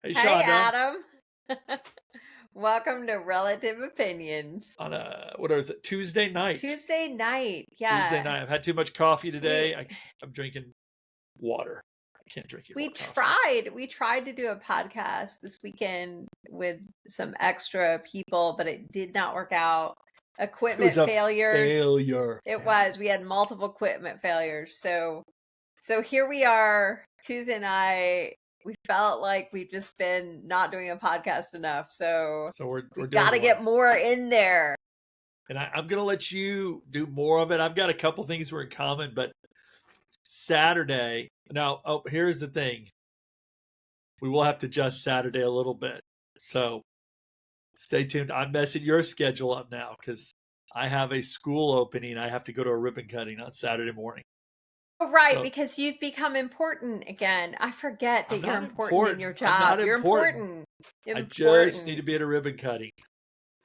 Hey, Hey, Shonda. Adam. Welcome to Relative Opinions. On a what is it? Tuesday night. Tuesday night. Tuesday Yeah. night. I've had too much coffee We today. I'm drinking water. I can't drink any we more coffee. tried to do a podcast this weekend with some extra people, but it did not work out. It was Equipment a failures. failure. It was. We had multiple equipment failures. So here we are, Tuesday night. We felt like we've just been not doing a podcast enough. So So we're we doing got to one. get more in there. And I'm gonna let you do more of it. I've got a couple things we're in common, but Saturday. Now, here's the thing. We will have to adjust Saturday a little bit. So stay tuned. I'm messing your schedule up now because I have a school opening. I have to go to a ribbon cutting on Saturday morning. Oh, right, So because you've become important again. I forget I'm that you're not important in important. your I'm not job. You're important. important. I just need Important. to be at a ribbon cutting.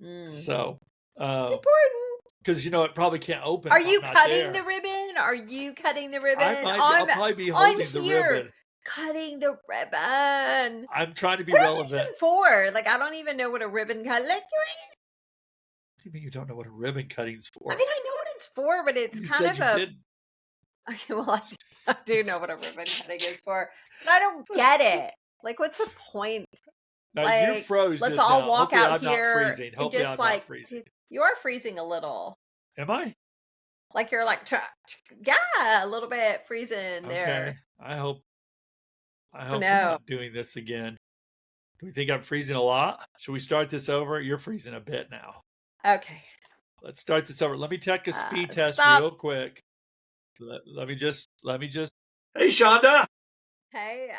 Mm. So, It's important. because it probably can't open Are if I'm you not cutting the there. ribbon? Are you cutting the ribbon? I'm I'll probably be I'm holding the here ribbon. cutting the ribbon. I'm trying to be What is it relevant. even for? Like I don't even know what a ribbon cut. Like What do you mean you don't know what a ribbon cutting's I for? mean I know what it's for, but it's You kind said of you a did. okay, well I do know what a ribbon cutting is for, but I don't get it. Like what's the point? Now you Like, froze let's just all now. walk Hopefully out I'm not here freezing. and Hopefully just I'm not like, freezing. dude, you are freezing a little. Am I? Like you're like, yeah, a little bit freezing there. Okay. I hope we're No. not doing this again. Do we think I'm freezing a lot? Should we start this over? You're freezing a bit now. Okay. Let's start this over. Let me take a speed test Stop. real quick. Let me just. Hey, Shonda, Hey,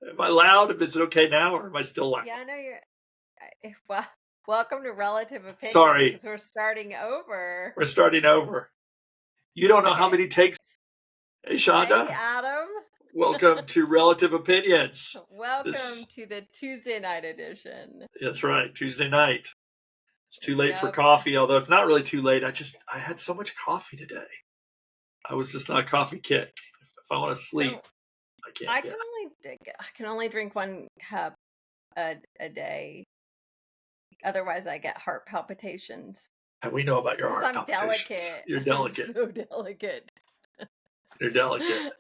am I loud? Is it okay now, or am I still loud? yeah, I know you're. Well, welcome to Relative Opinions Sorry, because we're starting over. we're starting over. You don't know how Okay. many takes. Hey, Hey, Shonda, Adam. welcome to Relative Opinions. Welcome This to the Tuesday night edition. that's right, Tuesday night. It's too late for Yep. coffee, although it's not really too late. I had so much coffee today. I was just not a coffee kick. If I want to sleep, So I can't. Yeah. I can only drink one cup a day. Otherwise, I get heart palpitations. And we know about your Because heart I'm palpitations. delicate. You're I'm delicate. so delicate. You're delicate.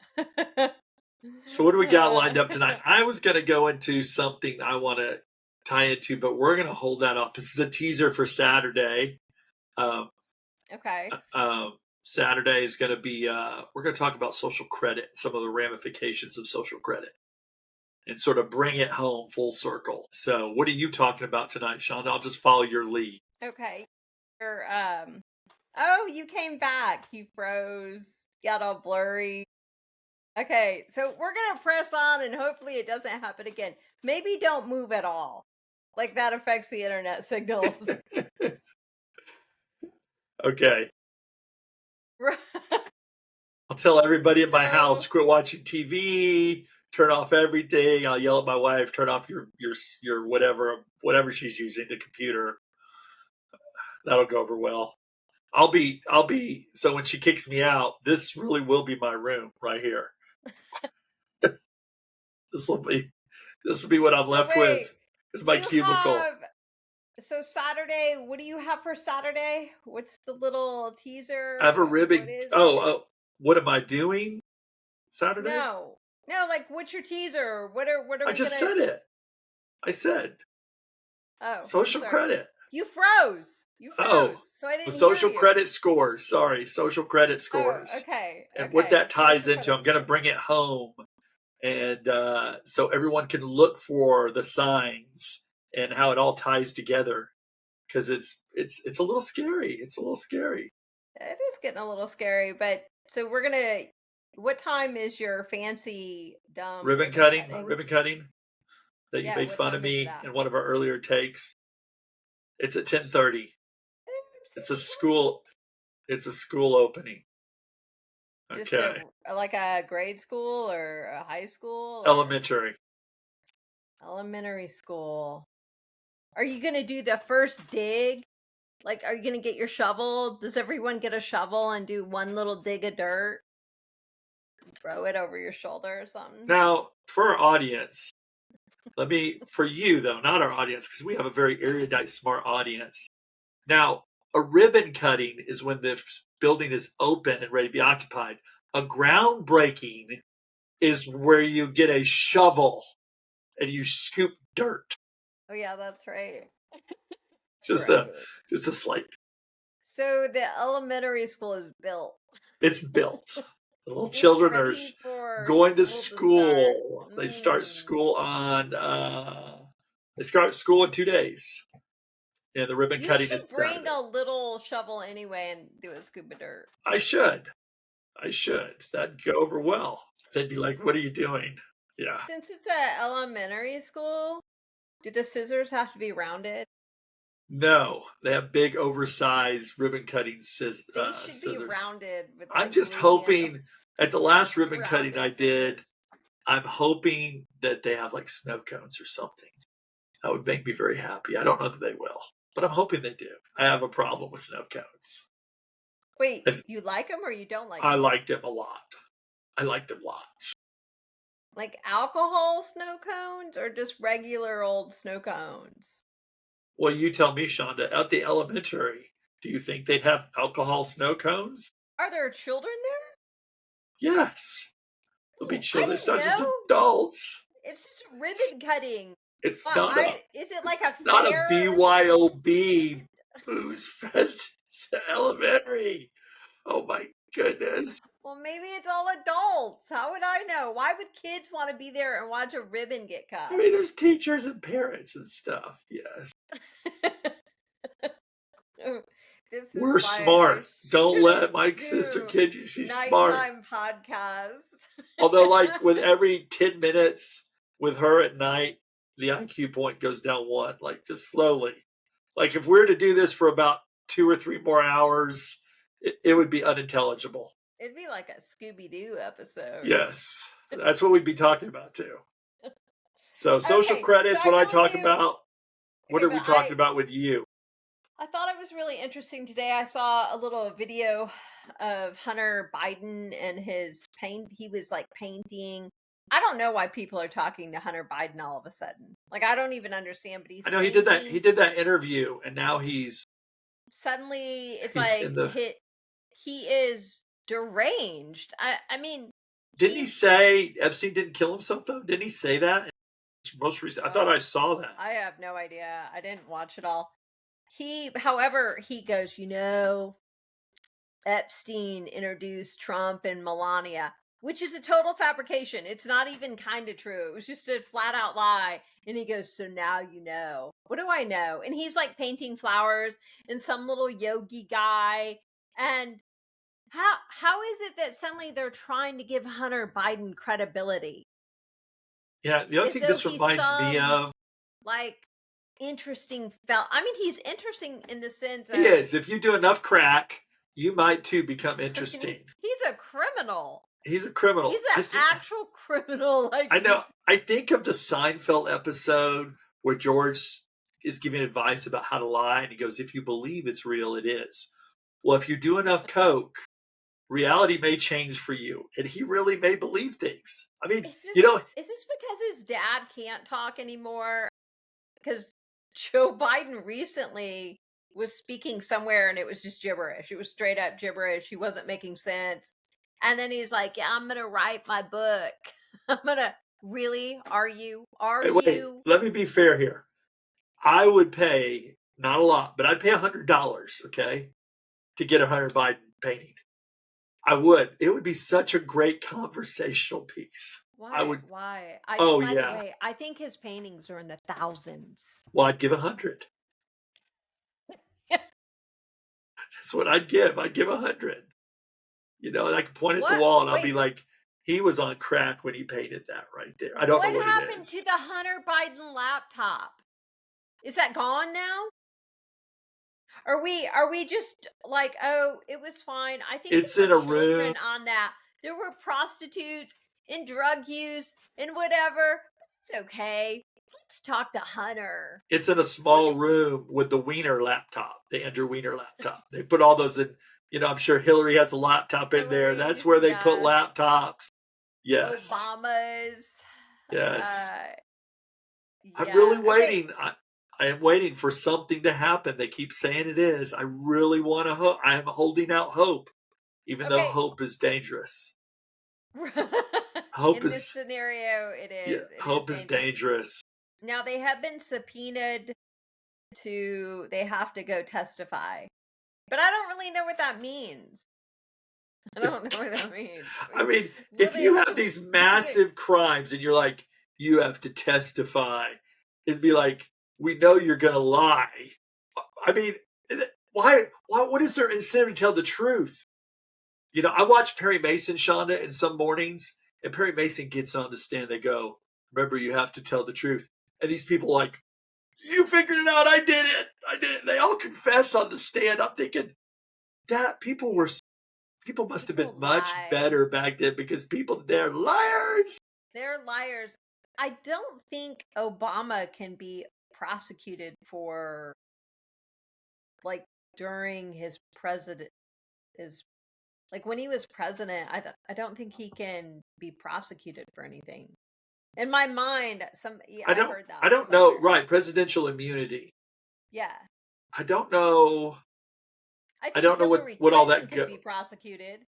So what do we got lined up tonight? I was going to go into something I want to tie into, but we're going to hold that off. This is a teaser for Saturday. Um, Okay. Saturday is going to be, we're going to talk about social credit, some of the ramifications of social credit, and sort of bring it home full circle. So what are you talking about tonight, Sean? I'll just follow your lead. Okay. You're, oh, you came back. You froze. Got all blurry. Okay, so we're gonna press on and hopefully it doesn't happen again. Maybe don't move at all. Like that affects the internet signals. Okay. I'll tell everybody in my house, So quit watching TV, turn off everything. I'll yell at my wife, turn off your whatever she's using, the computer. That'll go over well. I'll be so when she kicks me out, this really will be my room right here. This will be what I'm so left wait, with. Is my you cubicle. have so Saturday, what do you have for Saturday? What's the little teaser? I have a What ribbon. is Oh, it? what am I doing Saturday? No. No, like what's your teaser? What are I we just gonna said it. I said Oh, I'm social sorry. credit. You froze. You Oh, froze. So I the didn't hear social you. credit scores. Sorry, social credit Oh, scores. okay. And what Okay. that ties Social into, credit I'm going to scores. bring it home, and so everyone can look for the signs and how it all ties together. Because it's a little scary. It's a little scary. It is getting a little scary, but so we're gonna. What time is your fancy dumb Ribbon ribbon cutting, my cutting? ribbon cutting that you Yeah, made what fun of time is me that? in one of our earlier takes. It's at 10:30. It's a school. It's a school opening. Just Okay, like a grade school or a high school or elementary. elementary school. Are you gonna do the first dig? Like, are you gonna get your shovel? Does everyone get a shovel and do one little dig of dirt? Throw it over your shoulder or something? Now, for our audience, for you though, not our audience, because we have a very erudite, smart audience. Now, a ribbon cutting is when the building is open and ready to be occupied. A groundbreaking is where you get a shovel and you scoop dirt. Oh yeah, that's right. Just right. a slight. So the elementary school is built. It's built. The little It's children are ready for going to school school. to They start start. school on. They start school in 2 days, and the ribbon You cutting should is bring Saturday. a little shovel anyway and do a scoop of dirt. I should. That'd go over well. They'd be like, "What are you doing?" Yeah. Since it's an elementary school, do the scissors have to be rounded? No, they have big, oversized ribbon cutting They should scissors. be rounded with I'm like just glue hoping handles. at the last ribbon cutting I Rounded did, scissors. I'm hoping that they have like snow cones or something. That would make me very happy. I don't know that they will, but I'm hoping they do. I have a problem with snow cones. Wait, you like them or you don't like them? I liked them a lot. I liked them lots. Like alcohol snow cones or just regular old snow cones? Well, you tell me, Shonda, at the elementary, do you think they'd have alcohol snow cones? Are there children there? Yes. There'll be I children. It's didn't not just know. adults. It's just ribbon cutting. It's not a Is it like a not a fair or BYOB booze fest. It's elementary. Oh my goodness. Well, maybe it's all adults. How would I know? Why would kids want to be there and watch a ribbon get cut? I mean, there's teachers and parents and stuff. Yes. This is We're why smart. I Don't let my do sister kid you. She's smart. nighttime podcast. Although, like, with every 10 minutes with her at night, the IQ point goes down 1, like, just slowly. Like, if we were to do this for about 2 or 3 more hours, it would be unintelligible. It'd be like a Scooby-Doo episode. Yes. That's what we'd be talking about, too. So, social Okay, credits, so I what I really talk do- about. What Okay, are we but talking about with you? I thought it was really interesting today. I saw a little video of Hunter Biden and his paint. He was like painting. I don't know why people are talking to Hunter Biden all of a sudden. Like I don't even understand. But he's. I know he did that. He did that interview, and now he's Suddenly, it's he's like in the. he is deranged. I mean, Didn't he say Epstein didn't kill himself though? Didn't he say that? Most recent, I thought I saw that. I have no idea. I didn't watch it all. However, he goes, Epstein introduced Trump and Melania, which is a total fabrication. It's not even kind of true. It was just a flat out lie. And he goes, so now you know. What do I know? And he's like painting flowers and some little yogi guy. And how is it that suddenly they're trying to give Hunter Biden credibility? Yeah, the other thing this reminds me of, like, interesting felt. I mean, he's interesting in the sense of he is. If you do enough crack, you might too become interesting. He's a criminal. He's a criminal. He's an actual criminal. Like I know. I think of the Seinfeld episode where George is giving advice about how to lie, and he goes, "If you believe it's real, it is." Well, if you do enough coke, reality may change for you, and he really may believe things. I mean, is this because his dad can't talk anymore? Because Joe Biden recently was speaking somewhere and it was just gibberish. It was straight up gibberish. He wasn't making sense. And then he's like, yeah, I'm going to write my book. I'm going to really, are you? Wait, let me be fair here. I would pay, not a lot, but I'd pay $100, okay, to get a Hunter Biden painting. I would. It would be such a great conversational piece. Why? I would. Why? By the way, I think his paintings are in the thousands. Well, I'd give 100. That's what I'd give. I'd give 100. You know, and I could point at the wall and I'll be like, he was on crack when he painted that right there. I don't know what it is. What happened to the Hunter Biden laptop? Is that gone now? Are we just like, oh, it was fine? I think it's in a room on that. There were prostitutes and drug use and whatever. It's okay. Let's talk to Hunter. It's in a small room with the Weiner laptop, the Andrew Weiner laptop. They put all those in. You know, I'm sure Hillary has a laptop in there. That's where they put laptops. Yes. Obama's. Yes. I'm really Yeah. Okay. waiting. I am waiting for something to happen. They keep saying it is. I really want to hope. I am holding out hope, even though Okay. hope is dangerous. Hope In this is scenario, it Yeah, is. It is hope is dangerous. dangerous. Now they have been subpoenaed to. They have to go testify, but I don't really know what that means. I don't know what that means. I mean, Will if you they? have these Will they? massive crimes and you're like, you have to testify, it'd be like, we know you're gonna lie. I mean, why? What is their incentive to tell the truth? You know, I watch Perry Mason, Shonda, in some mornings, and Perry Mason gets on the stand. They go, "Remember, you have to tell the truth." And these people are like, "You figured it out. I did it. I did it." They all confess on the stand. I'm thinking that people must have People been much lie. better back then because people, they're liars. They're liars. I don't think Obama can be prosecuted for like during his president his like when he was president. I don't think he can be prosecuted for anything. In my mind, I I don't heard I that don't know. somewhere. Right, presidential immunity. Yeah, I don't know. I I think don't know Hillary what all Clinton that could go. be prosecuted.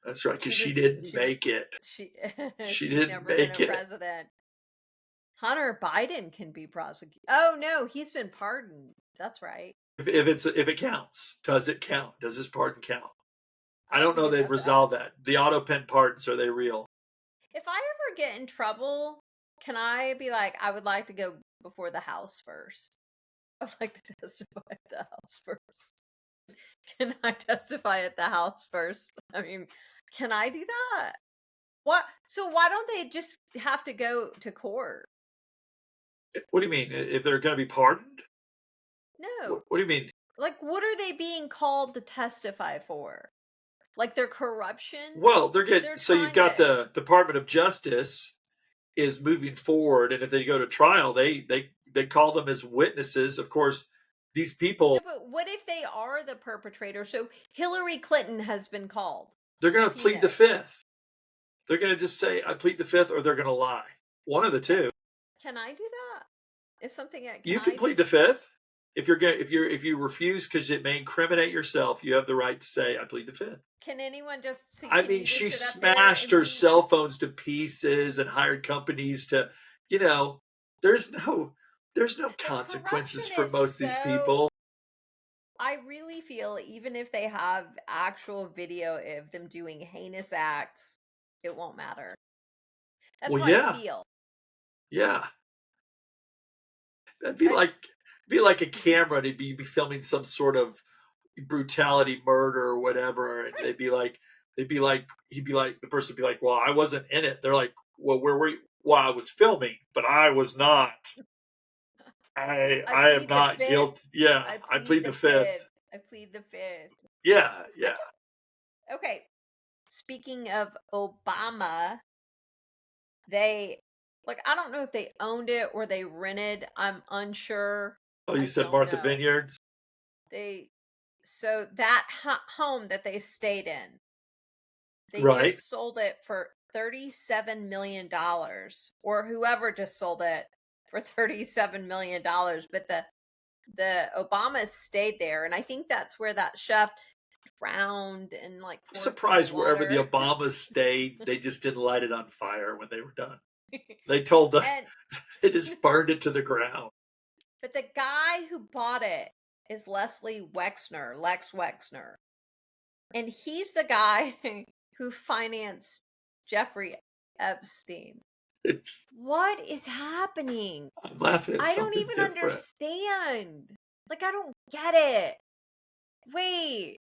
That's right, because She she was didn't she was make it. she She she's didn't never been make a it. president. Hunter Biden can be prosecuted. Oh no, he's been pardoned. That's right. If it counts, does it count? Does his pardon count? I I don't don't think know. it They've does resolved us. that. The auto pen pardons, are they real? If I ever get in trouble, can I be like, I would like to go before the House first? I'd like to testify at the House first. Can I testify at the House first? I mean, can I do that? What? So why don't they just have to go to court? What do you mean? If they're going to be pardoned? No. What do you mean? Like, what are they being called to testify for? Like their corruption? Well, So they're so you've trying got to. the Department of Justice is moving forward, and if they go to trial, they call them as witnesses. Of course, these people, No, but what if they are the perpetrator? So Hillary Clinton has been called, they're going to plead the subpoenaed. fifth. They're going to just say, "I plead the fifth," or they're going to lie. One of the Can, two. can I do that? If something, can You can I plead the just? fifth. If you refuse because it may incriminate yourself, you have the right to say, "I plead the fifth." Can anyone just? I Can mean, you just she sit up there smashed and her be? cell phones to pieces and hired companies to, you know, there's no there's no The corruption consequences for is most of these so. people. I really feel even if they have actual video of them doing heinous acts, it won't matter. That's Well, how I yeah, feel. yeah. That'd I, be like a camera to be filming some sort of brutality, murder, or whatever, and right. they'd be like, he'd be like, the person would be like, "Well, I wasn't in it." They're like, "Well, where were you?" "Well, I was filming, but I was not. I I am plead the not fifth. guilty." Yeah, I I plead plead the the fifth. fifth. I plead the fifth. Yeah, I yeah. just okay. Speaking of Obama, they like I don't know if they owned it or they rented. I'm unsure. Oh, you I said don't Martha know. Vineyards? They so that home that they stayed in, they Right. just sold it for $37 million, or whoever just sold it for $37 million. But the Obamas stayed there, and I think that's where that chef drowned in like I'm 4 feet of surprised wherever the water. Obamas stayed, they just didn't light it on fire when they were done. They told the and they just burned it to the ground. but the guy who bought it is Lex Wexner, and he's the guy who financed Jeffrey Epstein. What is happening? I'm laughing at I don't something even different. understand. Like, I don't get it. Wait,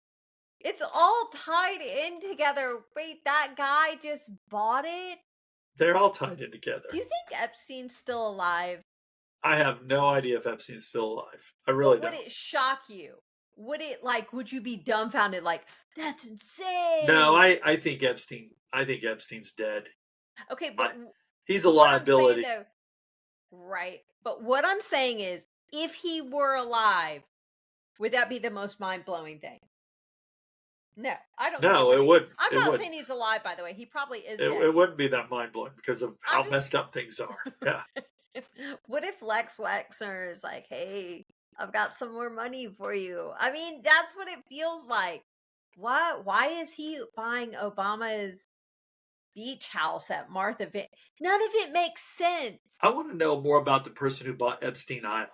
it's all tied in together. Wait, that guy just bought it? They're all tied in together. Do you think Epstein's still alive? I have no idea if Epstein's still alive. I really But would don't. it shock you? Would you be dumbfounded like, that's No, insane? I think Epstein's dead. Okay, I, but he's a what I'm saying liability. though, right? But what I'm saying is, if he were alive, would that be the most mind blowing thing? No, I don't think it No, would it be. wouldn't. I'm It not wouldn't. saying he's alive, by the way. He probably is It dead. wouldn't be that mind blowing because of I'm how just messed up things are. Yeah. what if Lex Wexner is like, "Hey, I've got some more money for you"? I mean, that's what it feels like. What? Why is he buying Obama's beach house at Martha Vineyard? None of it makes sense. I want to know more about the person who bought Epstein Isle.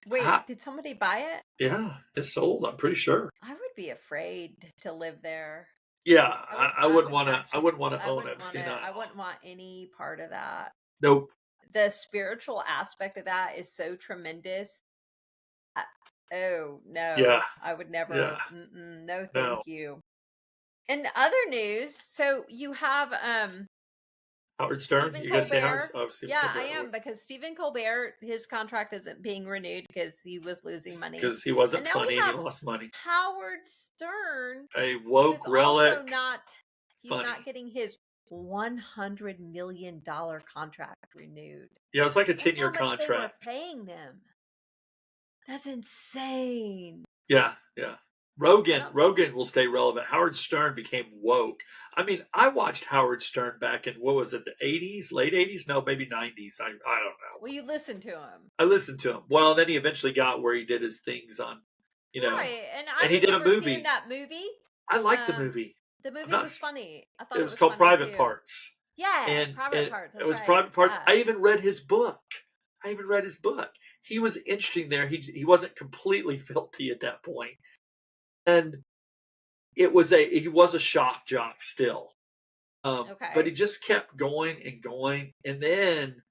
Wait, did somebody buy it? Yeah, it's sold. I'm pretty sure. I would be afraid to live there. Yeah, I I wouldn't would want to. I actually. wouldn't want to I own wouldn't want Epstein to. I Isle. wouldn't want any part of that. Nope. The spiritual aspect of that is so tremendous. Oh no, Yeah. I would never. Yeah. No, No. thank you. In other news, so you have Howard Stern. Stephen You guys say Howard? Colbert. Oh, Stephen Yeah, Colbert. I am, because Stephen Colbert, his contract isn't being renewed because he was losing money. Because he wasn't And now we funny and he have lost money. Howard Stern, A who woke is also relic. not. He's Funny. not getting his $100 million contract renewed. Yeah, it's like a That's 10-year how much they were contract. paying them. That's insane. Yeah, yeah. Rogan will stay relevant. Howard Stern became woke. I mean, I watched Howard Stern back in, what was it, the 80s, late 80s? No, maybe 90s. I don't know. Well, you listened to him. I listened to him. Well, then he eventually got where he did his things on, Right, and he did a movie. Seen that movie. I liked the movie. The movie was funny. I thought it was called Private too. Parts. Yeah, Private Parts. That's it was right. Private Parts. Yeah. I even read his book. He was interesting there. He wasn't completely filthy at that point. And he was a shock jock still. Okay. But he just kept going and going. And then,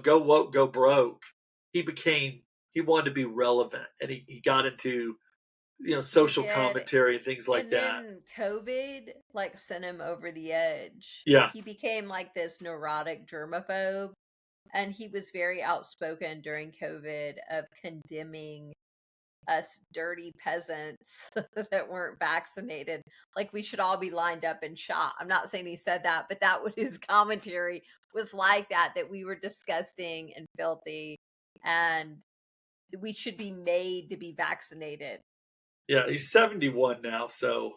go woke, go broke. He wanted to be relevant, and he got into, social commentary and things like that. And then COVID sent him over the edge. Yeah. He became like this neurotic germaphobe, and he was very outspoken during COVID of condemning us dirty peasants that weren't vaccinated. Like we should all be lined up and shot. I'm not saying he said that, but that was his commentary was like that we were disgusting and filthy and we should be made to be vaccinated. Yeah, he's 71 now, so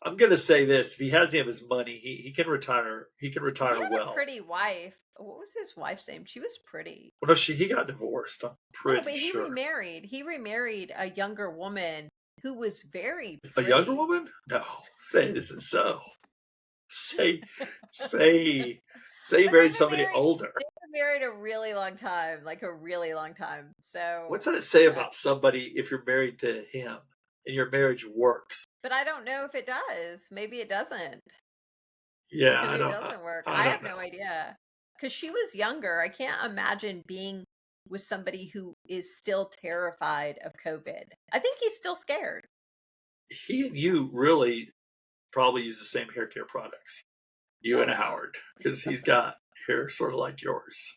I'm gonna say this: if he has any of his money, he can retire. He can retire he had well. A pretty wife. What was his wife's name? She was pretty. Well, no, he got divorced. I'm pretty sure. He remarried. He remarried a younger woman who was very A pretty. younger woman? No, say it isn't so. Say he married somebody older. They were married a really long time, like a really long time. So what's that say about somebody if you're married to him and your marriage works? But I don't know if it does. Maybe it doesn't. Yeah, maybe it doesn't work. I have no idea. Because she was younger. I can't imagine being with somebody who is still terrified of COVID. I think he's still scared. He and you really probably use the same hair care products. You and Howard, because he's got hair sort of like yours.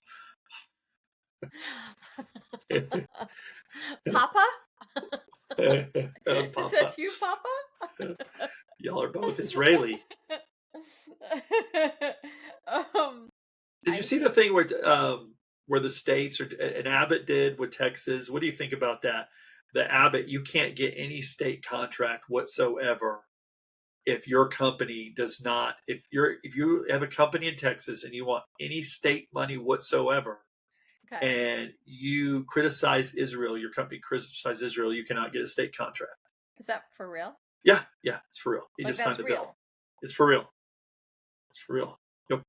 Papa? Papa? Is that you, Papa? Y'all are both Israeli. Did you see the thing where the states and Abbott did with Texas? What do you think about that? The Abbott, you can't get any state contract whatsoever if your company does not. If you have a company in Texas and you want any state money whatsoever, and you criticize Israel, your company criticizes Israel, you cannot get a state contract. Is that for real? Yeah, it's for real. He just signed the bill. It's for real. It's for real. Yep.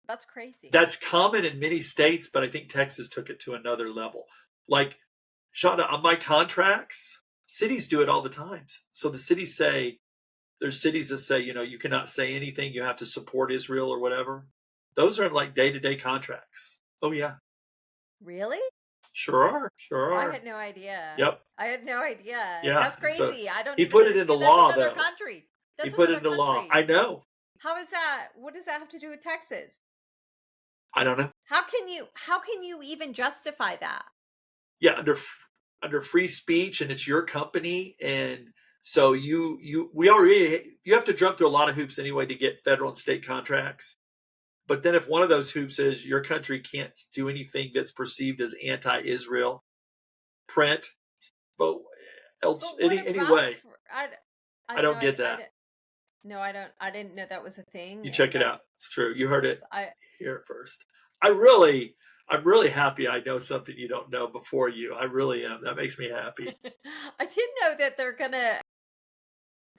That's crazy. That's common in many states, but I think Texas took it to another level. Like, Shonda, on my contracts, cities do it all the time. So the cities say, there's cities that say, you cannot say anything. You have to support Israel or whatever. Those are like day-to-day contracts. Oh, yeah. Really? Sure are. I had no idea. Yep. I had no idea. Yeah. That's crazy. So I don't. He put it into law, though. Country. He put it into law. I know. How is that? What does that have to do with Texas? I don't know. How can you even justify that? Yeah, under free speech, and it's your company, and so you have to jump through a lot of hoops anyway to get federal and state contracts. But then if one of those hoops is your country can't do anything that's perceived as anti-Israel, print, but else anyway. I don't get that. No, I don't. I didn't know that was a thing. You check it out. It's true. You heard it here first. I really I'm really happy I know something you don't know before you. I really am. That makes me happy. I didn't know that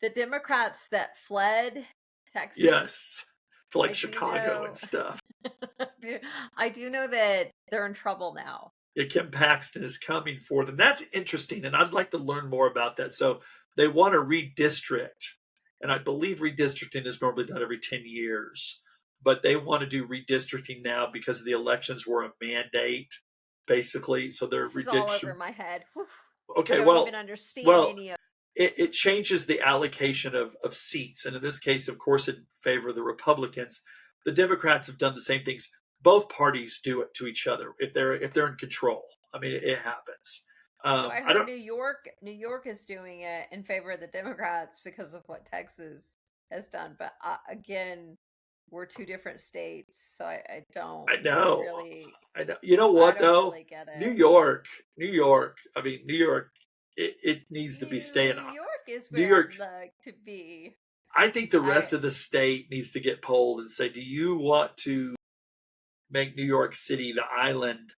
the Democrats that fled Texas. Yes. To like I do Chicago and know, stuff. I do know that they're in trouble now. Yeah, Kim Paxton is coming for them. That's interesting, and I'd like to learn more about that. So they want to redistrict, and I believe redistricting is normally done every 10 years, but they want to do redistricting now because the elections were a mandate, basically. So they're This is all over redistricting. my head. Whew. I Okay, don't even understand well, any of it changes the allocation of seats, and in this case, of course, in favor of the Republicans. The Democrats have done the same things. Both parties do it to each other if they're in control. I mean, it happens. So I I heard don't. New York is doing it in favor of the Democrats because of what Texas has done. But again, we're two different states, so I don't I know. really, I know. You know I what don't though? really get New it. York, New York. I mean, New York. It needs to be staying New on. York is New where York. I'd like to be. I think the I rest of the state needs to get polled and say, do you want to make New York City the island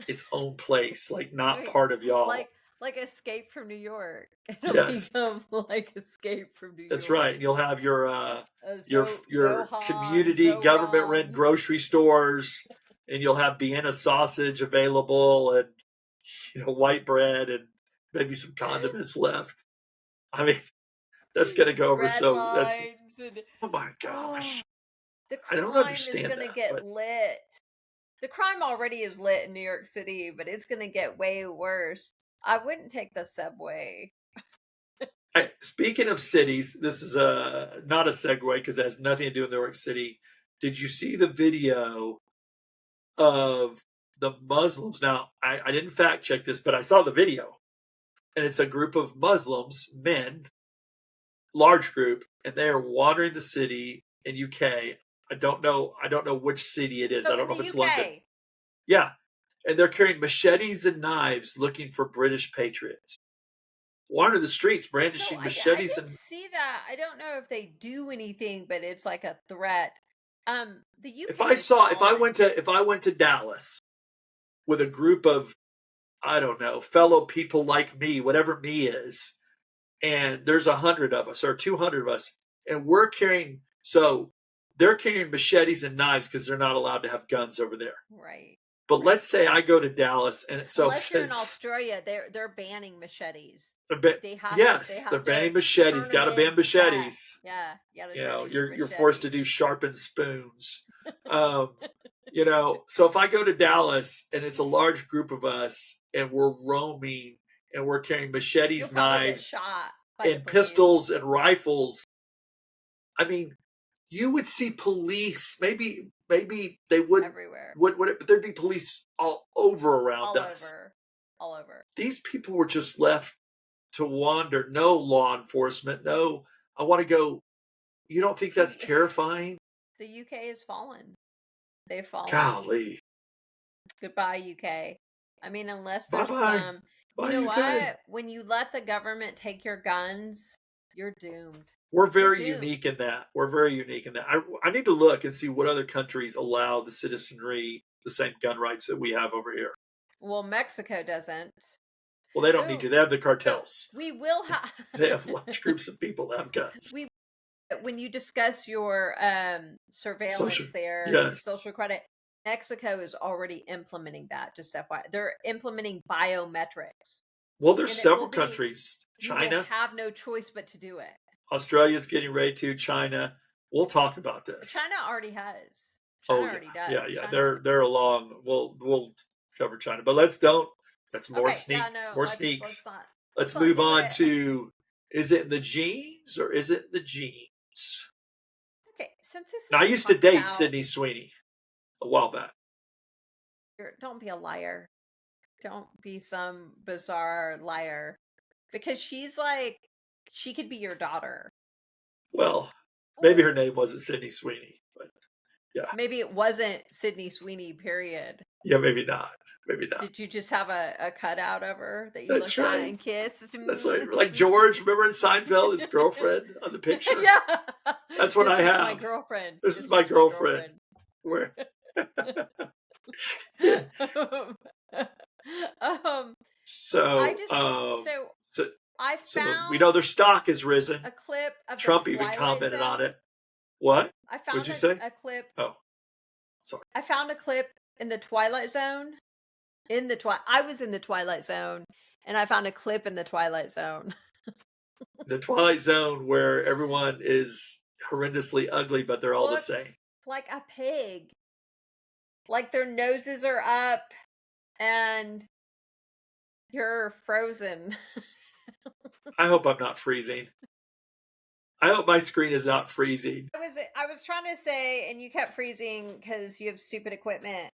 its own place, like not Wait, part of y'all? like Escape from New York. It'll Yes, become like Escape from New that's York. right. You'll have your your Zohan, community government run Zoran. grocery stores, and you'll have Vienna sausage available, and white bread, and maybe some condiments left. I mean, that's gonna go over. Red So that's lines and oh my oh, gosh, the I don't crime is understand gonna that, get but lit. The crime already is lit in New York City, but it's gonna get way worse. I wouldn't take the subway. speaking of cities, this is not a segue because it has nothing to do with New York City. Did you see the video of the Muslims? Now, I didn't fact check this, but I saw the video, and it's a group of Muslims, men, large group, and they are wandering the city in UK. I don't know which city it is. I So don't in know if the it's London. UK, Yeah, and they're carrying machetes and knives looking for British patriots. Wandering the streets so brandishing I machetes did and see that. I don't know if they do anything, but it's like a threat. The if UK is fallen. if I went to Dallas with a group of I don't know, fellow people like me, whatever me is, and there's 100 of us or 200 of us, and we're carrying, so they're carrying machetes and knives because they're not allowed to have guns over there. Right, But right. let's say I go to Dallas, and so Unless you're in Australia, they're banning machetes. They yes, they're have to banning machetes. turn them Got to ban in. Yeah, machetes. yeah, you gotta turn in your You're forced to do machetes. sharpened spoons. Um, so if I go to Dallas and it's a large group of us and we're roaming and we're carrying You'll machetes, probably get knives, shot by the and police pistols and rifles, I mean, you would see police. Maybe they everywhere, would but there'd be police all over around all us. over, all over. These people were just left to wander. No law enforcement. No, I want to go. You don't think that's The terrifying? the UK has fallen. They've fallen. Golly. Goodbye, UK. I mean, unless Bye there's bye. some, you Bye, know UK. what? When you let the government take your guns, you're doomed. We're You're very doomed. unique in that. We're very unique in that. I need to look and see what other countries allow the citizenry the same gun rights that we have over here. Well, Mexico doesn't. Well, they don't need Oh, to. They have the so cartels. we will have They have large groups of people that have guns. we when you discuss your Social, surveillance there, your yes. social credit, Mexico is already implementing that. Just FYI, they're implementing biometrics, Well, there's and it will several be countries. you will China, have no choice but to do it. Australia's getting ready to. China. We'll talk about this. China already has. China Oh yeah, already does. yeah, yeah. China already. They're along. We'll cover China, but let's don't. That's more Okay, sneak. yeah, no, More let's sneaks. not Let's not move do on it. to. Is it in the genes or is it in the genes? Okay, since this Now, I is used to talk date about, Sydney Sweeney a while back. don't be a liar. Don't be some bizarre liar, because she's like she could be your daughter. Well, maybe her name wasn't Sydney Sweeney, but yeah, Maybe it wasn't Sydney Sweeney, period. yeah, maybe not. Maybe not. Did you just have a cutout of her that you That's looked at right. and kissed? That's like George. Remember in Seinfeld, his girlfriend on the picture. Yeah. That's what I was have. my girlfriend. This is my was girlfriend. Where? um, I So, just so so, I so we know found their stock has risen. a clip of the Trump even Twilight commented on Zone. it. What? I What'd found you say? a clip. Oh, sorry. I found a clip in the Twilight Zone. I was in the Twilight Zone, and I found a clip in the Twilight Zone. The Twilight Zone where everyone is horrendously ugly, but they're all the same. Looks like a pig. Like their noses are up, and you're frozen. I hope I'm not freezing. I hope my screen is not freezing. I was trying to say, and you kept freezing because you have stupid equipment.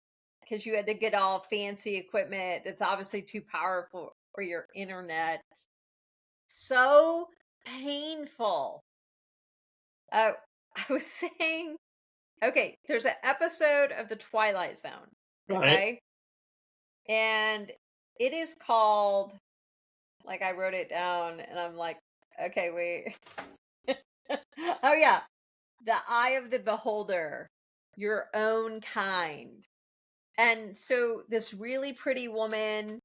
Because you had to get all fancy equipment that's obviously too powerful for your internet. So painful. I was saying, okay, there's an episode of the Twilight Zone, Right? okay, and it is called. Like I wrote it down, and I'm like, okay, wait. Oh yeah, the eye of the beholder, your own kind. And so this really pretty woman,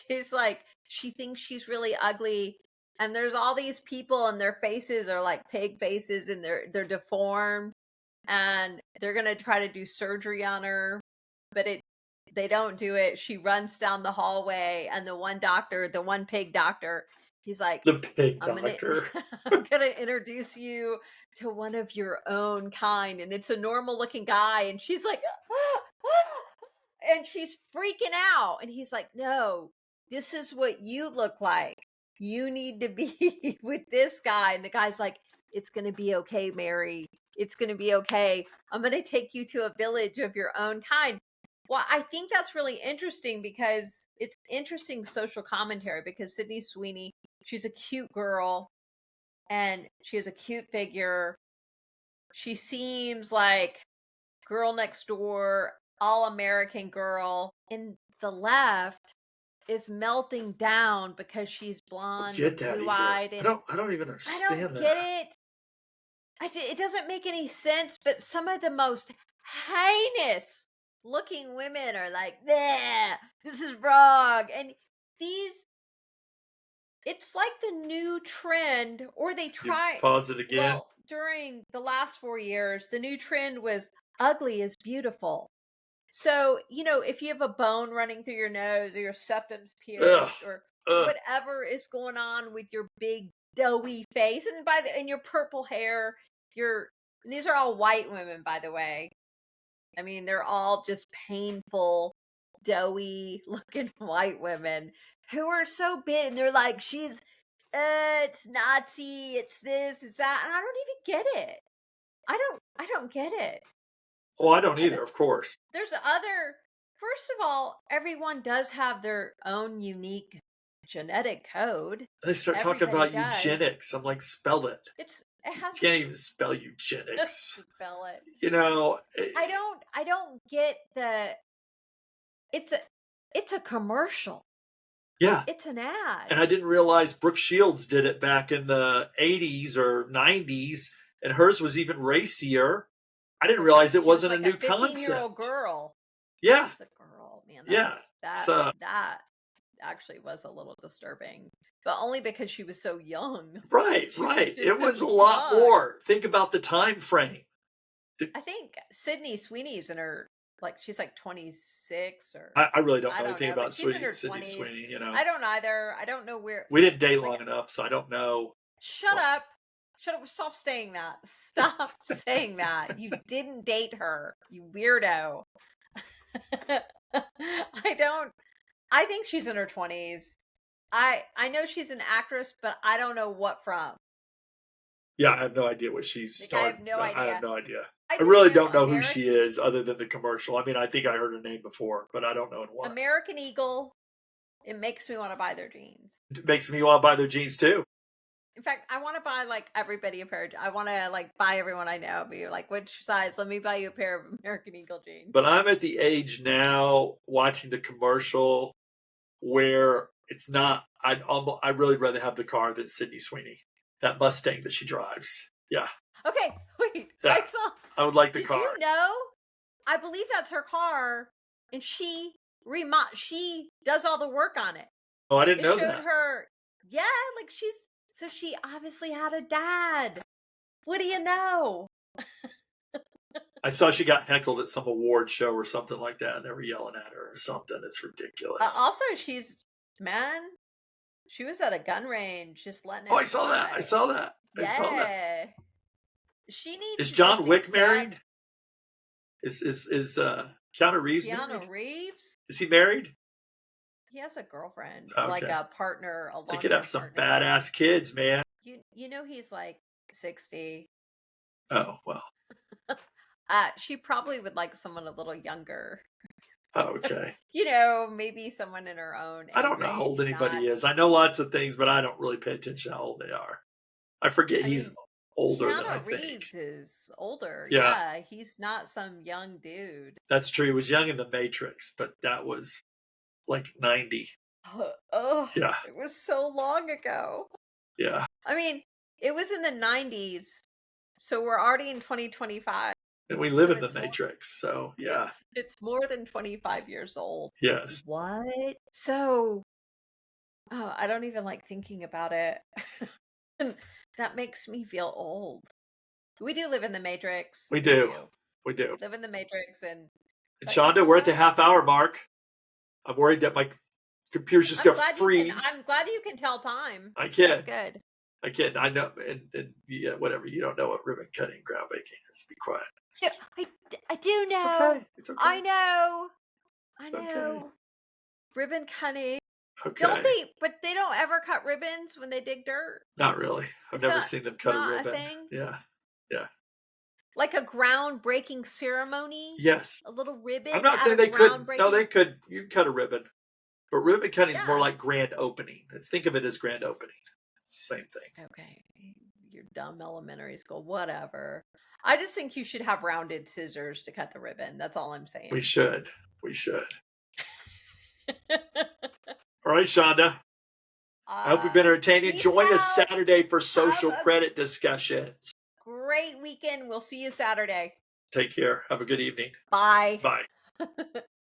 she's like, she thinks she's really ugly. And there's all these people and their faces are like pig faces and they're deformed. And they're gonna try to do surgery on her, but they don't do it. She runs down the hallway and the one doctor, the one pig doctor, he's like, The pig I'm gonna doctor. I'm gonna introduce you to one of your own kind. And it's a normal looking guy, and she's like, and she's freaking out. And he's like, no, this is what you look like. You need to be with this guy. And the guy's like, it's gonna be okay, Mary. It's gonna be okay. I'm gonna take you to a village of your own kind. Well, I think that's really interesting because it's interesting social commentary because Sydney Sweeney, she's a cute girl and she has a cute figure. She seems like girl next door, all American girl. And the left is melting down because she's blonde Get and that blue either. eyed. And I don't even I understand don't that. get it. It doesn't make any sense, but some of the most heinous looking women are like, nah, this is wrong. And these, it's like the new trend, or they You try, pause it again. well, during the last 4 years, the new trend was ugly is beautiful. So, if you have a bone running through your nose or your septum's Ugh. pierced or Ugh. whatever is going on with your big doughy face and your purple hair, and these are all white women, by the way. I mean, they're all just painful, doughy looking white women who are so big and they're like, it's Nazi, it's this, it's that, and I don't even get it. I don't get it. Oh, I don't either, of course. There's first of all, everyone does have their own unique genetic code. They start talking about Everybody does. eugenics. I'm like, spell it. It has You can't even spell eugenics. spell it. I don't get it's a commercial. Yeah. It's an ad. And I didn't realize Brooke Shields did it back in the 80s or 90s, and hers was even racier. I didn't realize it wasn't like a new 15-year-old concept. girl. Yeah. It's a girl, man. Yeah. That actually was a little disturbing, but only because she was so young. Right, right. It was a lot more. Think about the time frame. I think Sydney Sweeney's in her, she's like 26 or. I really don't know anything about Sydney Sweeney. I don't either. I don't know where. We didn't date long enough, so I don't know. Shut up. Shut up. Stop saying that. Stop saying that. You didn't date her, you weirdo. I think she's in her 20s. I know she's an actress, but I don't know what from. Yeah, I have no idea what she's started. I have no idea. I really don't know who she is other than the commercial. I mean, I think I heard her name before, but I don't know in what. American Eagle. It makes me want to buy their jeans. It makes me want to buy their jeans too. In fact, I want to buy everybody a pair. I want to buy everyone I know. Be like, which size? Let me buy you a pair of American Eagle jeans. But I'm at the age now watching the commercial where it's not. I really rather have the car than Sydney Sweeney. That Mustang that she drives. Yeah. Okay, wait. Yeah. I saw. I would like the car. Did you know? I believe that's her car. and she does all the work on it. Oh, I didn't It know showed that. her, yeah, like she obviously had a dad. What do you know? I saw she got heckled at some award show or something like that, and they were yelling at her or something. It's ridiculous. Also, man, she was at a gun range just letting Oh, it I saw that. I fly. saw that. I saw that. Yeah. She needs Is to just John Wick accept married? Is Keanu Reeves Keanu married? Reeves. Is he married? He has a girlfriend, like Okay. a partner, a They could have longtime some partner. badass kids, man. You know he's like 60. Oh, well. She probably would like someone a little younger. Oh, okay. You know, maybe someone in her own I don't age know how old range, anybody not. is. I know lots of things, but I don't really pay attention how old they are. I forget I he's mean, older than I Keanu think. Reeves is older. Yeah. Yeah, he's not some young dude. That's true. He was young in The Matrix, but that was like 90. Oh, Yeah. it was so long ago. Yeah. I mean, it was in the 90s, so we're already in 2025. And we live So in The it's more, Matrix, so yeah. it's more than 25 years old. Yes. What? So, oh, I don't even like thinking about it. That makes me feel old. We do live in the Matrix. We do. We We do. live in the Matrix, And but Shonda, we're at the half-hour mark. I'm worried that my computer's just I'm going to glad freeze. I'm glad you can tell time. I can. That's good. I can. I know. And yeah, whatever. You don't know what ribbon cutting and ground baking is. Be quiet. Yeah, I do It's know. okay. It's okay. I know. It's I know. okay. Ribbon cutting. Okay. Don't they? But they don't ever cut ribbons when they dig dirt. Not really. I've Is never that seen them cut a not a ribbon. thing? Yeah. Yeah. Like a groundbreaking ceremony? Yes. A little ribbon? I'm not at saying a they couldn't. groundbreaking. No, they could. You can cut a ribbon. But ribbon cutting is more Yeah. like grand opening. Think of it as grand opening. It's the same thing. Okay. Your dumb elementary school. Whatever. I just think you should have rounded scissors to cut the ribbon. That's all I'm saying. We should. We should. All right, Shonda. I hope you've been entertaining. peace Join us out. Saturday for social Have a- credit discussions. Great weekend. We'll see you Saturday. Take care. Have a good evening. Bye. Bye.